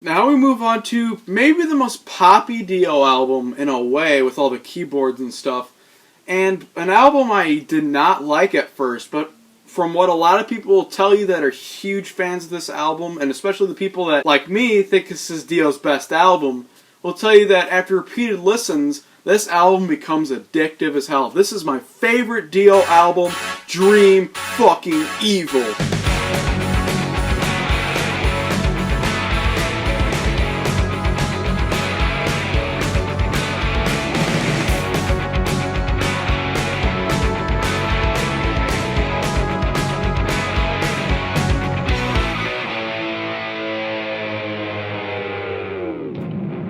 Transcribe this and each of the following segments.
Now we move on to maybe the most poppy Dio album in a way, with all the keyboards and stuff. And an album I did not like at first, but from what a lot of people will tell you that are huge fans of this album, and especially the people that, like me, think this is Dio's best album, will tell you that after repeated listens, this album becomes addictive as hell. This is my favorite Dio album, Dream Fucking Evil.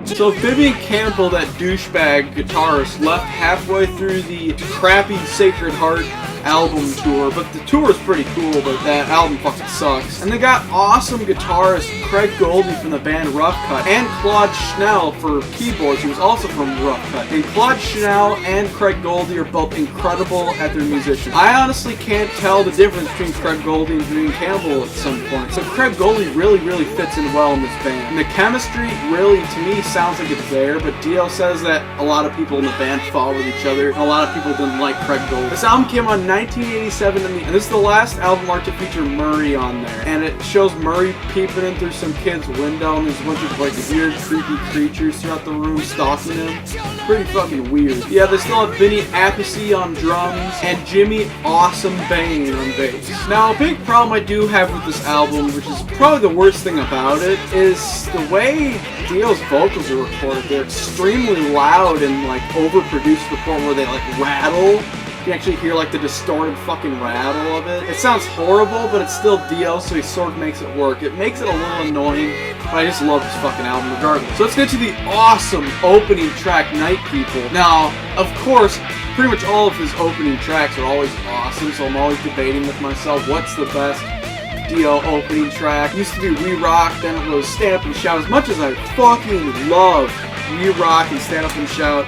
So Vivian Campbell, that douchebag guitarist, left halfway through the crappy Sacred Heart album tour, but the tour is pretty cool, but that album fucking sucks. And they got awesome guitarist Craig Goldie from the band Rough Cut, and Claude Schnell for keyboards, who was also from Rough Cut. And Claude Schnell and Craig Goldie are both incredible at their musician. I honestly can't tell the difference between Craig Goldie and Vivian Campbell at some point. So Craig Goldie really fits in well in this band. And the chemistry really, to me, sounds like it's there, but Dio says that a lot of people in the band fought with each other, and a lot of people didn't like Craig Goldie. This album came out in 1987 to me, and this is the last album art to feature Murray on there. And it shows Murray peeping in through some kid's window, and there's a bunch of like weird, creepy creatures throughout the room stalking him. Pretty fucking weird. Yeah, they still have Vinny Appice on drums, and Jimmy Awesome Bain on bass. Now, a big problem I do have with this album, which is probably the worst thing about it, is the way Dio's vocals are recorded. They're extremely loud and like overproduced to the point where they like rattle. You can actually hear like the distorted fucking rattle of it. It sounds horrible, but it's still Dio, so he sort of makes it work. It makes it a little annoying, but I just love this fucking album regardless. So let's get to the awesome opening track, Night People. Now, of course, pretty much all of his opening tracks are always awesome, so I'm always debating with myself what's the best Dio opening track. It used to be We Rock, then it was Stand Up and Shout. As much as I fucking love We Rock and Stand Up and Shout,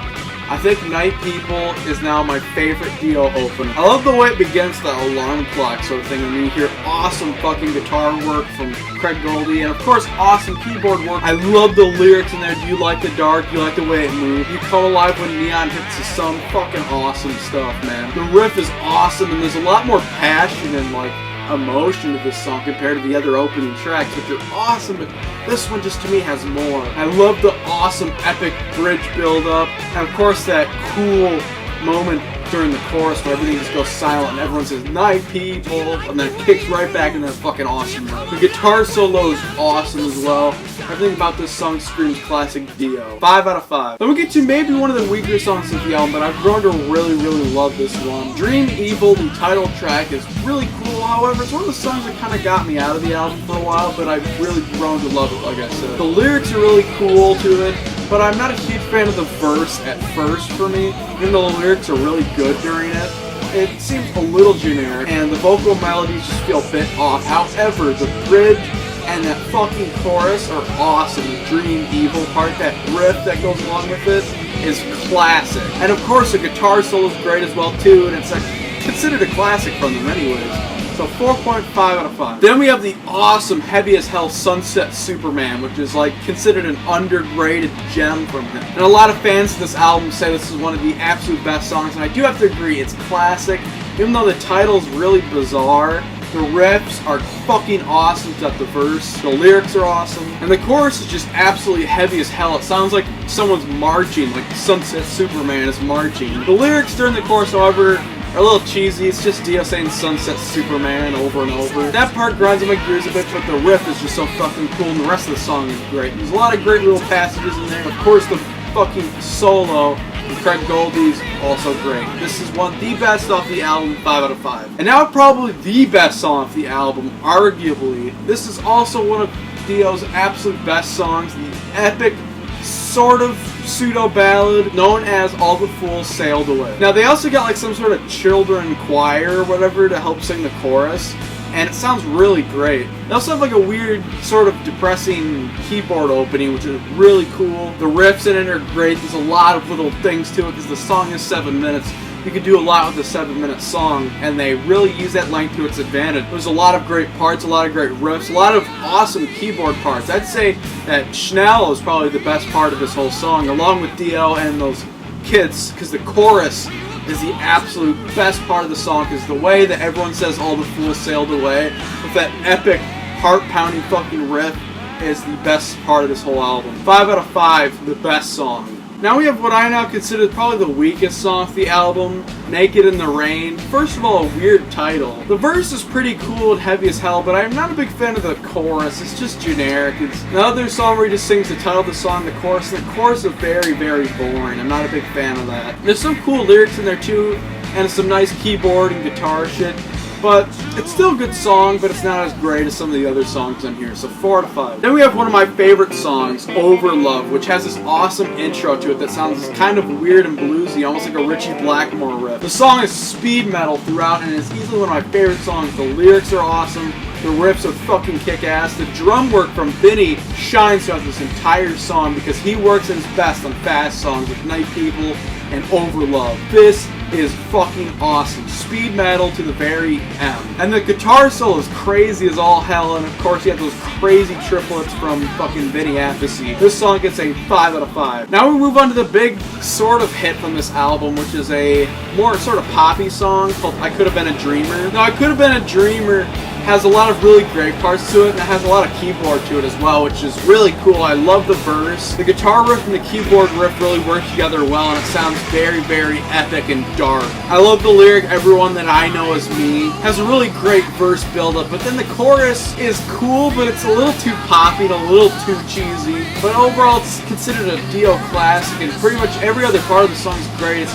I think Night People is now my favorite Dio opener. I love the way it begins, the alarm clock sort of thing, and you hear awesome fucking guitar work from Craig Goldie, and of course awesome keyboard work. I love the lyrics in there. Do you like the dark? Do you like the way it moves? You come alive when neon hits the sun. Fucking awesome stuff, man. The riff is awesome, and there's a lot more passion and like emotion to this song compared to the other opening tracks, which are awesome, but this one just to me has more. I love the awesome epic bridge build up, and of course that cool moment during the chorus where everything just goes silent and everyone says Night People, and then it kicks right back into that fucking awesome note. The guitar solo is awesome as well. Everything about this song screams classic Dio. 5 out of 5. Then we get to maybe one of the weaker songs of the album, but I've grown to really love this one. Dream Evil, the title track, is really cool. However, it's one of the songs that kind of got me out of the album for a while, but I've really grown to love it, like I said. The lyrics are really cool to it, but I'm not a huge fan of the verse at first for me, even though the lyrics are really good during it. It seems a little generic, and the vocal melodies just feel a bit off. However, the bridge and that fucking chorus are awesome. The Dream Evil part, that riff that goes along with it, is classic. And of course, the guitar solo is great as well too, and it's like considered a classic from them anyways. So 4.5 out of 5. Then we have the awesome, heavy as hell Sunset Superman, which is like considered an underrated gem from him. And a lot of fans of this album say this is one of the absolute best songs, and I do have to agree, it's classic. Even though the title's really bizarre, the riffs are fucking awesome throughout the verse, the lyrics are awesome, and the chorus is just absolutely heavy as hell. It sounds like someone's marching, like Sunset Superman is marching. The lyrics during the chorus, however, are a little cheesy. It's just Dio saying Sunset Superman over and over. That part grinds on my gears a bit, but the riff is just so fucking cool, and the rest of the song is great. There's a lot of great little passages in there. Of course, the fucking solo from Craig Goldie's also great. This is one of the best off the album, 5 out of 5. And now probably the best song off the album, arguably. This is also one of Dio's absolute best songs, the epic sort of pseudo-ballad known as All the Fools Sailed Away. Now they also got like some sort of children choir or whatever to help sing the chorus, and it sounds really great. They also have like a weird sort of depressing keyboard opening, which is really cool. The riffs in it are great. There's a lot of little things to it because the song is 7 minutes. you can do a lot with a 7-minute song, and they really use that length to its advantage. There's a lot of great parts, a lot of great riffs, a lot of awesome keyboard parts. I'd say that Schnell is probably the best part of this whole song, along with Dio and those kids, because the chorus is the absolute best part of the song, because the way that everyone says all the fools sailed away, with that epic, heart-pounding fucking riff, is the best part of this whole album. 5 out of 5, the best song. Now we have what I now consider probably the weakest song of the album, Naked in the Rain. First of all, a weird title. The verse is pretty cool and heavy as hell, but I'm not a big fan of the chorus. It's just generic. It's another song where he just sings the title of the song, the chorus, and the chorus is very, very boring. I'm not a big fan of that. There's some cool lyrics in there too, and some nice keyboard and guitar shit. But it's still a good song, but it's not as great as some of the other songs on here, so 4 out of 5. Then we have one of my favorite songs, Over Love, which has this awesome intro to it that sounds kind of weird and bluesy, almost like a Ritchie Blackmore riff. The song is speed metal throughout, and it's easily one of my favorite songs. The lyrics are awesome, the riffs are fucking kick-ass. The drum work from Vinny shines throughout this entire song because he works at his best on fast songs with Night People and Over Love. This is fucking awesome. Speed metal to the very end. And the guitar solo is crazy as all hell, and of course you have those crazy triplets from fucking Vinny Appice. This song gets a 5 out of 5. Now we move on to the big sort of hit from this album, which is a more sort of poppy song called I Could Have Been a Dreamer. Now I Could Have Been a Dreamer has a lot of really great parts to it, and it has a lot of keyboard to it as well, which is really cool. I love the verse. The guitar riff and the keyboard riff really work together well, and it sounds very, very epic and dark. I love the lyric, Everyone That I Know Is Me. Has a really great verse buildup, but then the chorus is cool, but it's a little too poppy and a little too cheesy. But overall, it's considered a Dio classic, and pretty much every other part of the song is great.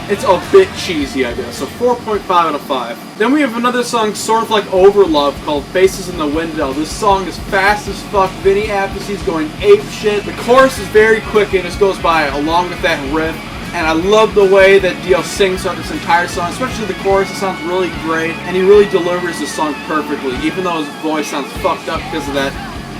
It's a bit cheesy, I guess, so 4.5 out of 5. Then we have another song sort of like Over Love called Faces in the Window. This song is fast as fuck. Vinny Appice's going ape shit. The chorus is very quick and just goes by along with that riff. And I love the way that Dio sings throughout this entire song, especially the chorus. It sounds really great, and he really delivers the song perfectly, even though his voice sounds fucked up because of that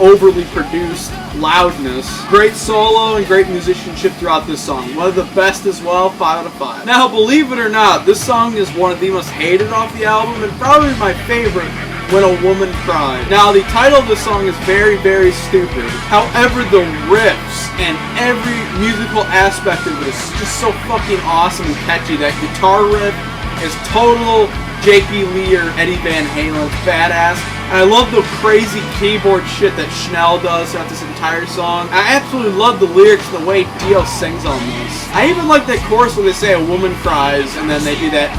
overly produced loudness. Great solo and great musicianship throughout this song. One of the best as well, 5 out of 5. Now, believe it or not, this song is one of the most hated off the album, and probably my favorite, When a Woman Cried. Now, the title of this song is very, very stupid. However, the riffs and every musical aspect of it is just so fucking awesome and catchy. That guitar riff is total Jakey Lee or Eddie Van Halen. It's badass. And I love the crazy keyboard shit that Schnell does throughout this entire song. I absolutely love the lyrics and the way Dio sings on this. I even like that chorus where they say a woman cries and then they do that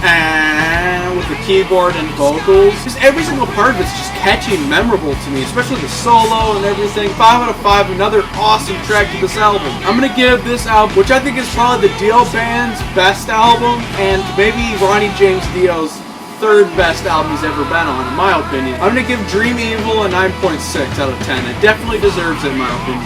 with the keyboard and vocals. Just every single part of it's just catchy and memorable to me, especially the solo and everything. 5 out of 5, another awesome track to this album. I'm gonna give this album, which I think is probably the Dio Band's best album, and maybe Ronnie James Dio's third best album he's ever been on, in my opinion. I'm gonna give Dream Evil a 9.6 out of 10. It definitely deserves it, in my opinion.